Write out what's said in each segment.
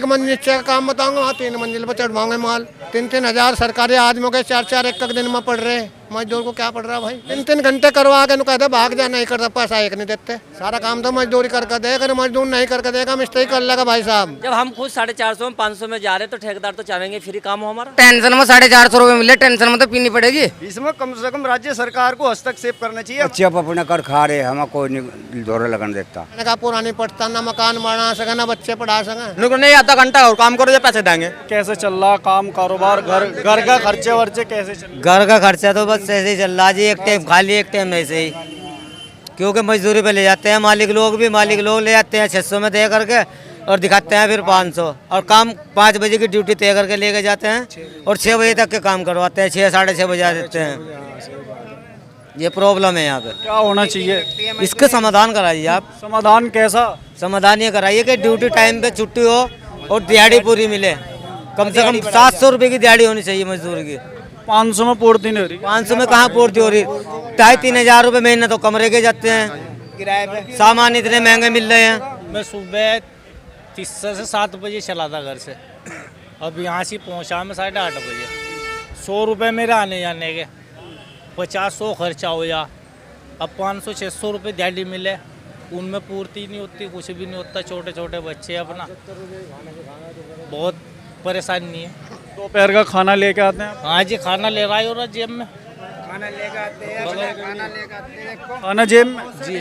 एक मंजिल नीचे का काम बताऊंगा, वहाँ 3 मंजिल पर चढ़वाऊंगे माल। 3-3 हजार सरकारी आदमियों के 4-4 एक दिन में पड़ रहे, मजदूर को क्या पड़ रहा भाई? 3-3 घंटे करवा के कहते भाग जा, नहीं करता, पैसा एक नहीं देते। सारा काम तो मजदूरी करके दे, अगर मजदूर नहीं करके देगा मिस्त्री कर लेगा भाई साहब। जब हम खुद 450 में 500 में जा रहे तो ठेकेदार तो चाहेंगे फ्री काम हो हमारा। टेंशन में 450 रुपए मिले, टेंशन में तो पीनी पड़ेगी। इसमें कम से कम राज्य सरकार को हस्तक्षेप करना चाहिए। अच्छे अपने कर खा रहे, हमें कोई नहीं दौरे लगन देता। का पुरानी पड़ता ना मकान बना सके ना बच्चे पढ़ा सके। नहीं, आधा घंटा और काम करो, पैसे देंगे। कैसे चल रहा काम कारोबार, घर का खर्चे वर्चे कैसे चल रहा? घर का खर्चा तो बस ऐसे ही चल रहा जी, एक टाइम खाली एक टाइम ऐसे ही, क्योंकि मजदूरी पे ले जाते हैं मालिक लोग ले जाते हैं 600 में तय करके और दिखाते हैं फिर 500, और काम 5 बजे की ड्यूटी तय करके लेके जाते हैं और 6 बजे तक के काम करवाते हैं, 6 साढ़े 6 बजे देते हैं। ये प्रॉब्लम है यहाँ पे। क्या होना चाहिए इसका समाधान कराइए आप। समाधान कैसा? समाधान ये कराइए कि ड्यूटी टाइम पे छुट्टी हो और दिहाड़ी पूरी मिले। कम से कम 700 रुपए की दिहाड़ी होनी चाहिए मजदूर की। 500 में पूर्ति नहीं हो रही। 500 में कहाँ पूर्ति हो रही? 2,500-3 हजार रुपए महीने तो कमरे के जाते हैं, किराए पे सामान इतने महंगे मिल रहे हैं। मैं सुबह 3 से 7 बजे चला था घर से, अब यहाँ से पहुँचा मैं 8:30 बजे। 100 रुपये मेरे आने जाने के, 50-100 खर्चा हो जा, अब 500-600 रुपये दिहाड़ी मिले, उनमें पूर्ति नहीं होती, कुछ भी नहीं होता। छोटे छोटे बच्चे अपना बहुत परेशानी है। दोपहर का खाना लेके आते हैं? हाँ जी, खाना ले रहा है और जेब में खाना जेब में जी।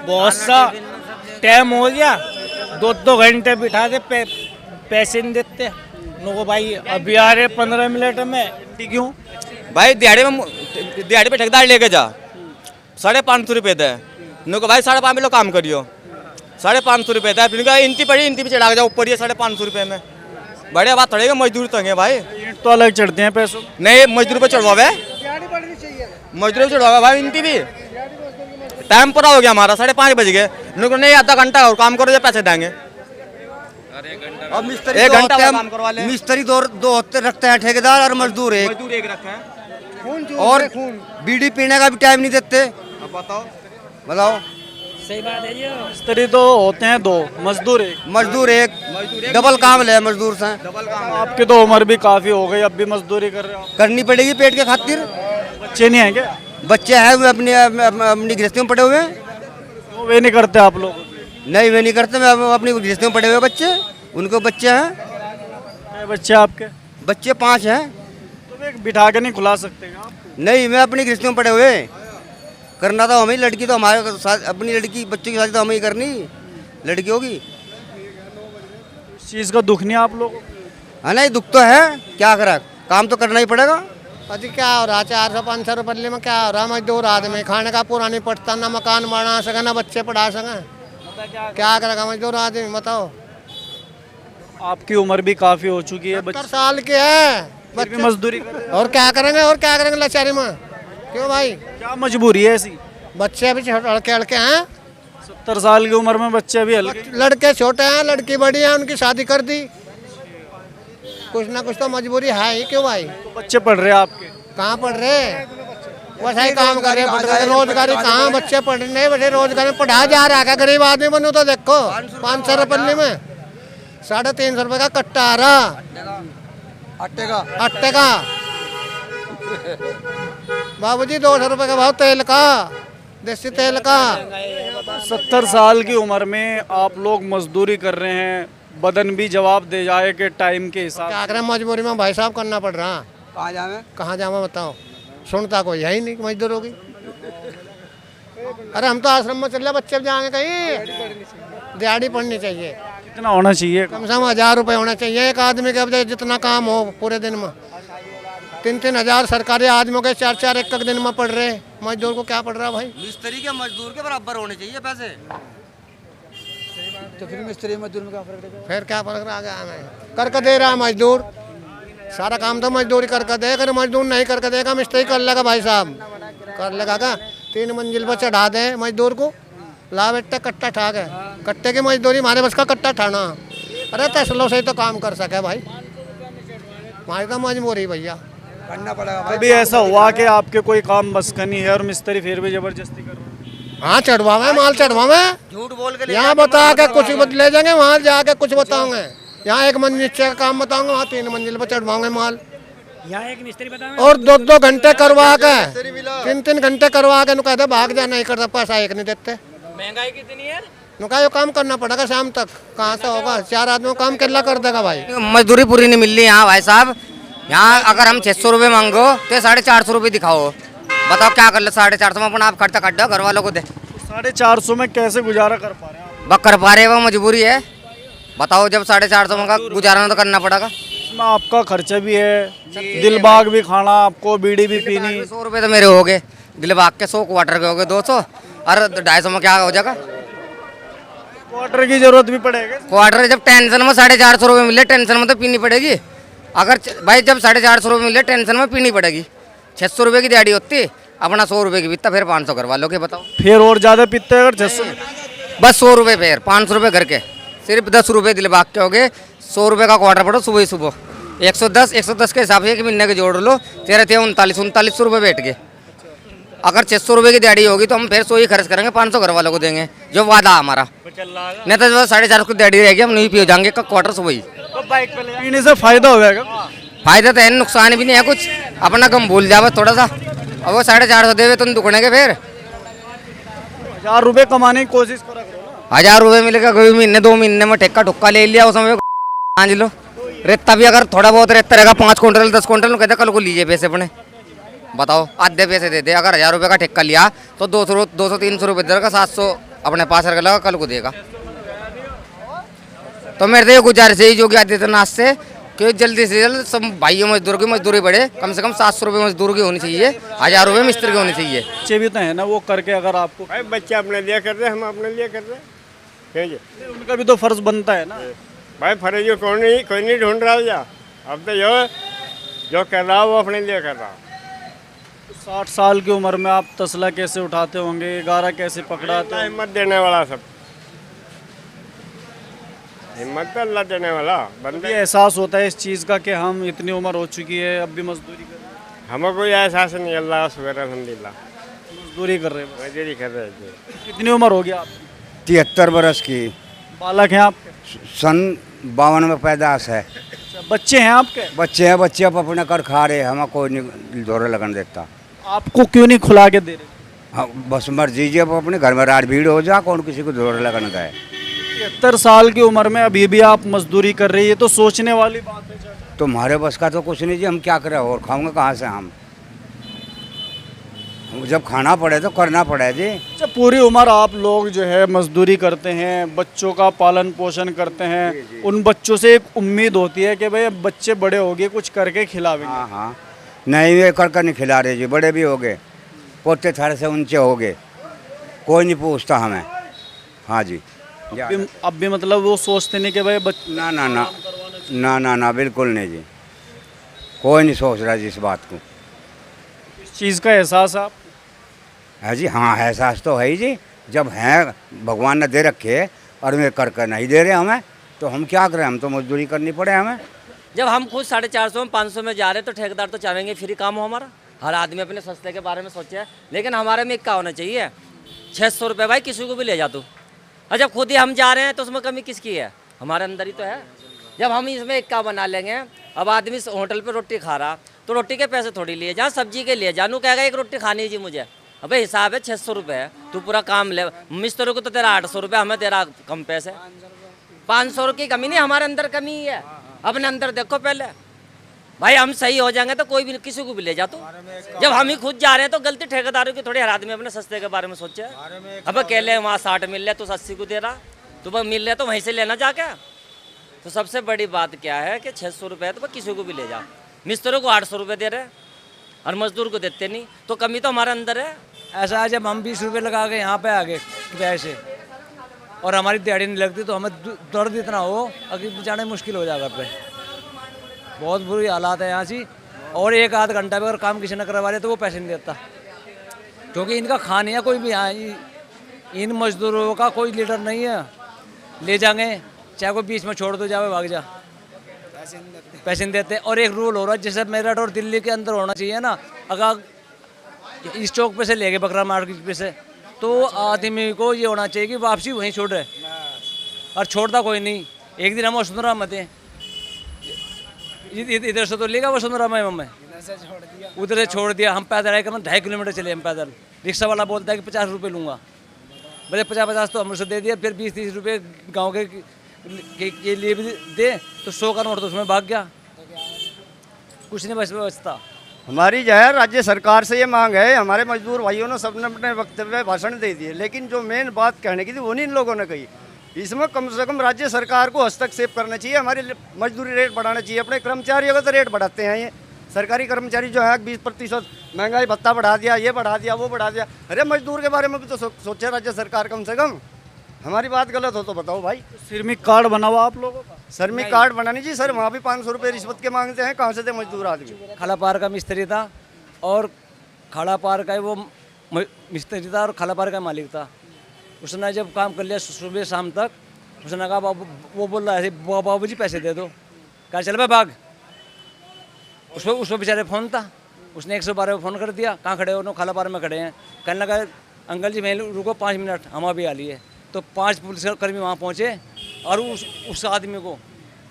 बहुत सा टाइम हो गया, 2 घंटे बिठा दे, पैसे नहीं देते नो भाई। अभी आ रहे 15 मिनट में। क्यों भाई दिहाड़ी पे ठेकेदार लेके जा, 550 रुपये दे, नुको भाई 5.5 किलो काम करियो, 550 रुपये दे, फिर इंती पे चढ़ा के जाओ ऊपर, ये 550 रुपये में बढ़िया बात थोड़ी। मजदूर तो है भाई, ईंट तो अलग चढ़ते हैं पैसों। नहीं मजदूर पे चढ़वावे, मजदूर पे चढ़वावे भाई। इंती भी टाइम पूरा हो गया हमारा, 5:30 बज गए, नहीं आधा घंटा और काम करो, पैसे देंगे। और मिस्त्री 1 घंटा काम करवा ले। मिस्त्री दो होते रखते हैं, ठेकेदार और मजदूर एक रखा है, और बीड़ी पीने का भी टाइम नहीं देते। बताओ सही बात है ये। मिस्त्री तो होते हैं 2, मजदूर एक। डबल काम ले मजदूर से। आपकी तो उम्र भी काफी हो गई, अब भी मजदूरी कर रहे हो? करनी पड़ेगी पेट के खातिर। बच्चे नहीं हैं क्या? बच्चे हैं, वे अपनी गृहस्थी में पड़े हुए हैं। तो वे नहीं करते आप लोग? नहीं वे नहीं करते, मैं अपनी गृहस्थी में पड़े हुए बच्चे, उनको बच्चे हैं। कितने बच्चे आपके? बच्चे 5 हैं। तो वे बिठा के नहीं खुला सकते क्या आप? नहीं, मैं अपनी गृहस्थी में पड़े हुए, करना तो हमें, लड़की तो हमारे साथ, अपनी लड़की बच्चों की शादी तो हमें ही करनी, लड़कियों की। इस चीज़ का दुख नहीं आप लोग? हाँ नहीं, दुख तो है, क्या करा, काम तो करना ही पड़ेगा। अजी क्या हो रहा, 400-500 रुपये में क्या हो रहा? मजदूर आदमी खाने का पूरा नहीं पड़ता, ना मकान बना सके ना बच्चे पढ़ा सके, क्या करेगा मजदूर आदमी बताओ? आपकी उम्र भी काफी हो चुकी है, 70 साल के है बच्चे मजदूरी कर रहे हैं। और क्या करेंगे लाचारी में? क्यों भाई? क्या मजबूरी है ऐसी? बच्चे अभी लड़के हैं, 70 साल की उम्र में बच्चे अभी हल्के। लड़के छोटे हैं, लड़की बड़ी है, उनकी शादी कर दी, कुछ ना कुछ तो मजबूरी है ही। क्यों भाई? तो बच्चे पढ़ रहे हैं आपके? कहाँ पढ़ रहे? बस ही काम कर रहे, रोजगारी कहाँ बच्चे पढ़ने बच्चे रोजगार में पढ़ा जा रहा है। गरीब आदमी बनू तो देखो 500 रुपये में 350 रुपये का कट्टा आ रहा आटे का। बाबूजी 200 रुपये का भाव तेल का, देसी तेल का। 70 साल की उम्र में आप लोग मजदूरी कर रहे हैं, बदन भी जवाब दे जाए कि टाइम के हिसाब। क्या करें मजबूरी में भाई साहब, करना पड़ रहा। कहाँ जावे बताओ? सुनता कोई है ही नहीं मजदूर होगी। अरे हम तो आश्रम में चल रहे, बच्चे जाएंगे कहीं, दिहाड़ी पड़नी चाहिए। कितना होना चाहिए? कम से कम 1000 रुपये होना चाहिए एक आदमी के, अब जितना काम हो पूरे दिन में। 3-3 हजार सरकारी आदमियों के 4-4 एक दिन में पड़ रहे, मजदूर को क्या पड़ रहा भाई? मिस्त्री के मजदूर के बराबर होने चाहिए पैसे। तो फिर मिस्त्री मजदूर में क्या फर्क रहेगा? फिर क्या फर्क रह गया? हमें करके दे रहा है मजदूर, सारा काम तो मजदूरी करके दे, अगर मजदूर नहीं करके देगा मिस्त्री कर लेगा भाई साहब, कर लेगा क्या? 3 मंजिल पर चढ़ा दे मजदूर को, ला बेटा कट्टा ठा गए, कट्टे की मजदूरी हमारे बस का कट्टा ठाना। अरे तसलों से ही तो काम कर सके भाई, हमारी तो मजबूरी भैया, करना पड़ेगा। कभी ऐसा हुआ कि आपके कोई काम बस का नहीं है और मिस्त्री फिर भी जबरदस्ती कर रहे हैं? हाँ चढ़वावे, माल चढ़वावे। झूठ बोल के ले यहाँ बता के कुछ ले जाएंगे, वहाँ जाके कुछ बताओगे। यहाँ 1 मंजिल का काम बताऊंगा, वहाँ 3 मंजिल पर चढ़वाओगे माल। यहाँ एक मिस्त्री बताओ, और 2-2 घंटे करवा के, 3-3 घंटे करवा के कहते भाग जा, नहीं करता, पैसा एक नहीं देते। महंगाई कितनी है? ये काम करना पड़ेगा शाम तक, कहाँ से होगा? 4 आदमी काम कितना कर देगा भाई? मजदूरी पूरी नहीं मिल रही यहाँ भाई साहब। यहाँ अगर हम 600 रुपये मांगो तो 450 रुपये दिखाओ, बताओ क्या कर ले? 450 में अपना आप खर्चा काट दो, घर वालों को दे। 450 में कैसे गुजारा कर पा रहे हैं आप? बस कर पा रहे, वो मजबूरी है। बताओ, जब 450 में का गुजारा तो करना पड़ेगा। इसमें आपका खर्चा भी है, दिलबाग भी खाना आपको, बीड़ी भी पीनी। 100 रुपये तो मेरे हो गए, दिलबाग के 100, क्वार्टर के हो गए 200, और 250 में क्या हो जाएगा? क्वार्टर की जरूरत भी पड़ेगी। क्वार्टर जब टेंशन में 450 रुपये मिले, टेंशन में तो पीनी पड़ेगी। अगर भाई जब 450 रुपये मिले, टेंशन में पीनी पड़ेगी। 600 रुपये की दिहाड़ी होती, अपना 100 रुपये की बीतता, फिर 500 करवा लो के। बताओ, फिर और ज्यादा पीते हैं अगर 600? बस 100 रुपये फिर 500 रुपये घर के, सिर्फ 10 रुपये दिलबाग के हो गए। 100 रुपये का क्वार्टर पड़ो सुबह ही सुबह, 110 के हिसाब से 1 महीने के जोड़ लो, 39 रुपये बैठ गए। अगर 600 रुपये की दिहाड़ी होगी तो हम फिर 100 ही खर्च करेंगे, 500 घर वालों को देंगे, जो वादा हमारा। नहीं तो 450 की दिहाड़ी रहेगी, हम नहीं पी जाएंगे क्वार्टर सुबह ही। पीने से फायदा हो जाएगा? फायदा तो है, नुकसान भी नहीं है कुछ, अपना कम भूल जाओ थोड़ा सा। अब वो 450 देवे तो दुखने के फिर 1000 रुपये कमाने की कोशिश करो ना। 1000 रुपये मिलेगा, कोई महीने 2 महीने में ठेका ठुक्का ले लिया, उसमें हाँ लो। रेता भी अगर थोड़ा बहुत रेता रहेगा, 5 क्विंटल 10 क्विंटल, कहते कल को लीजिए पैसे अपने। बताओ, आधे पैसे दे दे। अगर 1000 रुपये का ठेका लिया तो 200-300 रुपये देगा, 700 अपने पास रख लगा, कल को देगा। तो मेरे तो ये गुजारिश है योगी आदित्यनाथ से कि जल्दी से जल्द सब भाइयों मजदूर की मजदूरी बढ़े, कम से कम 700 रुपये मजदूर की होनी चाहिए, 1000 रुपये मिस्त्री की होनी चाहिए। बच्चे भी तो है ना, वो करके अगर आपको, भाई बच्चे अपने लिए कर रहे, हम अपने लिए कर रहे हैं, उनका भी तो फर्ज बनता है ना भाई। फर्ज कोई नहीं ढूंढ रहा है। अब तो जो कर रहा वो अपने लिए कर रहा। 60 साल की उम्र में आप तसला कैसे उठाते होंगे, गारा कैसे पकड़ाते होंगे? हिम्मत देने वाला सब, हिम्मत तो अल्लाह देने वाला बंदे। ये एहसास होता है इस चीज़ का कि हम इतनी उम्र हो चुकी है, अब भी मजदूरी कर रहे हैं। हमें कोई एहसास नहीं, अल्लाह का शुक्र अल्हम्दुलिल्लाह, मजदूरी कर रहे हैं। मजदूरी कर रहे हैं। कितनी उम्र हो गई आपकी? 73 बरस की, बालक हैं आपके? सन 52 में पैदाश है। अच्छा, बच्चे हैं आपके? बच्चे हैं, बच्चे अब अपने कर खा रहे, हमें कोई नहीं जोर लगन देता। आपको क्यों नहीं खुला के दे रहे? हाँ, बस मर्जी जी, अब अपने घर में रात भीड़ हो जा, कौन किसी को जोर लगन गए। 73 साल की उम्र में अभी भी आप मजदूरी कर रही है, तो सोचने वाली बात है। तुम्हारे बस का तो कुछ नहीं जी, हम क्या करें, और खाऊंगे कहाँ से हम? जब खाना पड़े तो करना पड़े जी। अच्छा, पूरी उम्र आप लोग जो है मजदूरी करते हैं, बच्चों का पालन पोषण करते हैं, उन बच्चों से एक उम्मीद होती है कि भाई बच्चे बड़े हो गए, कुछ करके खिलावेंगे। हाँ हाँ, नहीं ये कर नहीं खिला रहे जी, बड़े भी हो गए, पोते थारे से ऊंचे हो गए, कोई नहीं पूछता हमें। हाँ जी, अब भी मतलब वो सोचते नहीं कि भाई ना ना ना ना ना ना, बिल्कुल नहीं जी, कोई नहीं सोच रहा जी इस बात को। इस चीज़ का एहसास आप है जी? हाँ, एहसास तो है ही जी, जब हैं भगवान ने दे रखे और वे कर नहीं दे रहे हमें, तो हम क्या करें, हम तो मजदूरी करनी पड़े हमें। जब हम खुद 450 में 500 में जा रहे तो ठेकेदार तो चाहेंगे फ्री काम हो हमारा। हर आदमी अपने सस्ते के बारे में सोचे है, लेकिन हमारे में क्या होना चाहिए? 600 रुपये भाई किसी को भी ले जा तू, और जब खुद ही हम जा रहे हैं तो उसमें कमी किसकी है? हमारे अंदर ही तो है। जब हम इसमें एक का बना लेंगे, अब आदमी होटल पे रोटी खा रहा तो रोटी के पैसे थोड़ी लिए जा, सब्जी के लिए जानू कहेगा एक रोटी खानी जी मुझे, अबे हिसाब है 600 रुपये है, तू पूरा काम ले। मिस्त्री को तो तेरा 800 रुपये, हमें तेरा कम पैसे, 500 की कमी नहीं, हमारे अंदर कमी ही है। अपने अंदर देखो पहले भाई, हम सही हो जाएंगे तो कोई भी किसी को भी ले जा तू। जब हम ही खुद जा रहे हैं तो गलती ठेकेदारों की थोड़ी। हर आदमी अपने सस्ते के बारे में सोचे। अब अकेले वहाँ 60 मिल रहा, तू 80 को दे रहा, तो मिल रहा तो वहीं से लेना जाके। तो सबसे बड़ी बात क्या है कि 600 रुपये तो किसी को भी ले जा। मिस्त्रों को 800 रुपये दे रहे और मजदूर को देते नहीं, तो कमी तो हमारे अंदर है। ऐसा है जब हम 20 रुपये लगा के यहाँ पे आ गए पैसे और हमारी दिहाड़ी नहीं लगती तो हमें दर्द इतना हो अगर जाने मुश्किल हो जाएगा पे। बहुत बुरी हालात है यहाँ की। और 1-8 घंटा भी अगर काम किसी ने करवा लिया तो वो पैसे नहीं देता, क्योंकि इनका खाने है कोई भी यहाँ। इन मजदूरों का कोई लीडर नहीं है, ले जाएंगे चाहे कोई बीच में छोड़ दो, जावे भाग जा, पैसे नहीं देते। और एक रूल हो रहा है जैसे मेरठ और दिल्ली के अंदर होना चाहिए ना, अगर इस चौक पे से ले गए बकरा मार्केट पे से तो आदमी को ये होना चाहिए कि वापसी वहीं छोड़े, और छोड़ता कोई नहीं। एक दिन हम वसुंधरा में थे, इधर से तो लेगा वसुंधरा में, हमें उधर से छोड़ दिया। हम पैदल आए, कम 2.5 किलोमीटर चले हम पैदल। रिक्शा वाला बोलता है कि 50 रुपये लूँगा, भले 50-50 तो हमसे दे दिया, फिर 20-30 रुपये गाँव के लिए भी दे, तो 100 का नोट तो उसमें भाग गया, कुछ नहीं बचता। हमारी जो है राज्य सरकार से ये मांग है, हमारे मजदूर भाइयों ने सबने अपने वक्तव्य भाषण दे दिए, लेकिन जो मेन बात कहने की थी वो नहीं इन लोगों ने कही। इसमें कम से कम राज्य सरकार को हस्तक्षेप करना चाहिए, हमारी मजदूरी रेट बढ़ाना चाहिए। अपने कर्मचारियों का तो रेट बढ़ाते हैं ये सरकारी कर्मचारी जो है, 20% महंगाई भत्ता बढ़ा दिया, ये बढ़ा दिया, वो बढ़ा दिया। अरे मजदूर के बारे में भी तो सोचे राज्य सरकार कम से कम। हमारी बात गलत हो तो बताओ भाई। श्रमिक कार्ड बना हुआ आप लोगों का? श्रमिक कार्ड बनानी जी सर, वहाँ भी 500 रुपये रिश्वत के मांगते हैं, कहाँ से थे मजदूर आदमी। खाला पार का मिस्त्री था, और खाला पार का वो मिस्त्री था और खाला पार का मालिक था। उसने जब काम कर लिया सुबह शाम तक, उसने कहा बाबू, वो बोल रहा है बाबू जी पैसे दे दो, कहा चल भाग। उसको बेचारे फ़ोन था, उसने 112 फ़ोन कर दिया, कहाँ खड़े हो? उन्होंने खाला पार में खड़े हैं। कहने लगा अंकल जी मैं रुको 5 मिनट, हम अभी आ लिए। तो 5 पुलिसकर्मी वहाँ पहुँचे, और उस आदमी को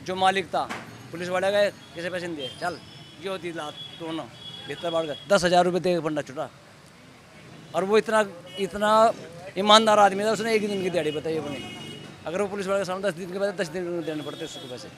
जो मालिक था, पुलिस वाले गए, कैसे पैसे नहीं दिए, चल ये होती लात दोनों भीतर बाढ़ गए, 10,000 रुपये दे के पड़ना छुटा। और वो इतना ईमानदार आदमी था, उसने एक दिन की दिहाड़ी बताई अपनी। अगर वो पुलिस वाले के सामने 10 दिन के बाद 10 दिन देने पड़ते उसको पैसे।